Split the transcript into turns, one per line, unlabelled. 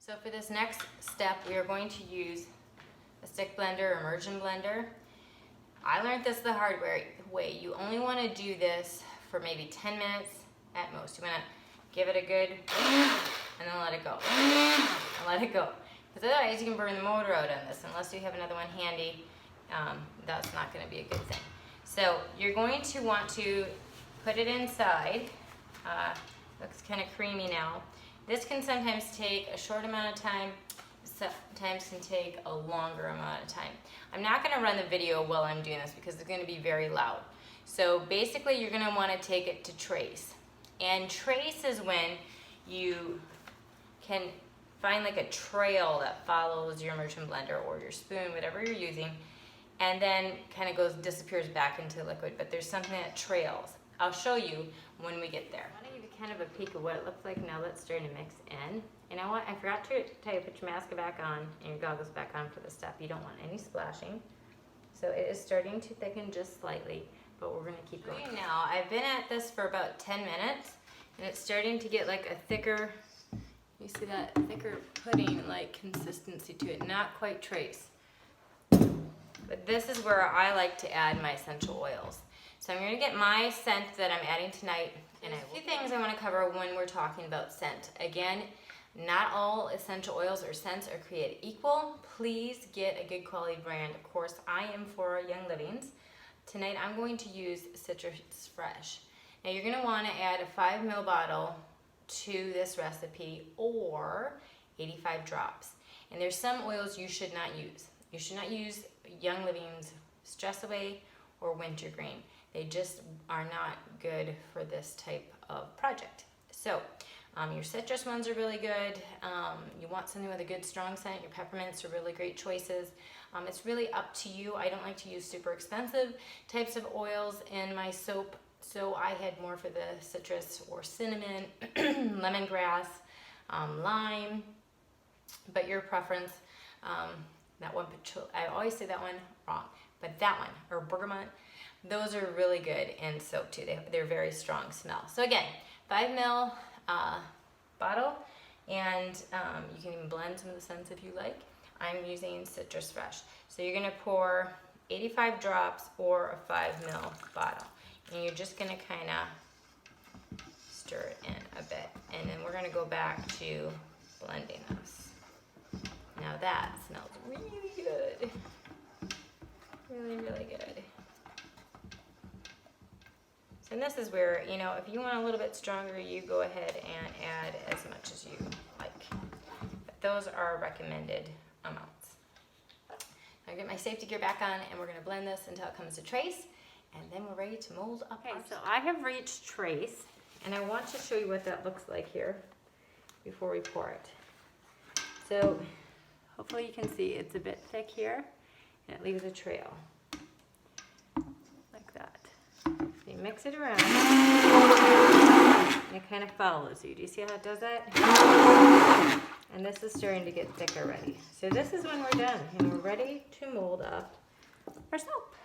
So for this next step, we are going to use a stick blender, Immersion Blender. I learned this the hard way. You only want to do this for maybe 10 minutes at most. You want to give it a good and then let it go. And let it go. Because otherwise you can burn the motor out on this. Unless you have another one handy, that's not going to be a good thing. So you're going to want to put it inside. Looks kind of creamy now. This can sometimes take a short amount of time, sometimes can take a longer amount of time. I'm not going to run the video while I'm doing this because it's going to be very loud. So basically you're going to want to take it to trace. And trace is when you can find like a trail that follows your Immersion Blender or your spoon, whatever you're using, and then kind of disappears back into the liquid. But there's something that trails. I'll show you when we get there. I want to give you kind of a peek of what it looks like now that's starting to mix in. You know what? I forgot to tell you, put your mask back on and your goggles back on for this step. You don't want any splashing. So it is starting to thicken just slightly, but we're going to keep going. Now, I've been at this for about 10 minutes, and it's starting to get like a thicker, you see that thicker pudding-like consistency to it. Not quite trace. But this is where I like to add my essential oils. So I'm going to get my scent that I'm adding tonight, and a few things I want to cover when we're talking about scent. Again, not all essential oils or scents are created equal. Please get a good quality brand. Of course, I am for Young Livings. Tonight I'm going to use Citrus Fresh. Now you're going to want to add a 5 ml bottle to this recipe or 85 drops. And there's some oils you should not use. You should not use Young Living's Stress Away or Wintergreen. They just are not good for this type of project. So your citrus ones are really good. You want something with a good strong scent. Your peppermints are really great choices. It's really up to you. I don't like to use super expensive types of oils in my soap, so I had more for the citrus or cinnamon, lemongrass, lime, but your preference. That one, I always say that one wrong, but that one, or bergamot, those are really good in soap too. They're very strong smell. So again, 5 ml bottle, and you can even blend some of the scents if you like. I'm using Citrus Fresh. So you're gonna pour 85 drops or a 5 ml bottle. And you're just gonna kinda stir it in a bit. And then we're gonna go back to blending this. Now that smells really good. Really, really good. So this is where, you know, if you want a little bit stronger, you go ahead and add as much as you like. But those are recommended amounts. I'll get my safety gear back on and we're gonna blend this until it comes to trace, and then we're ready to mold up. Okay, so I have reached trace, and I want to show you what that looks like here before we pour it. So hopefully you can see it's a bit thick here, and it leaves a trail like that. You mix it around, and it kind of follows you. Do you see how it does that? And this is starting to get thick already. So this is when we're done, and we're ready to mold up our soap.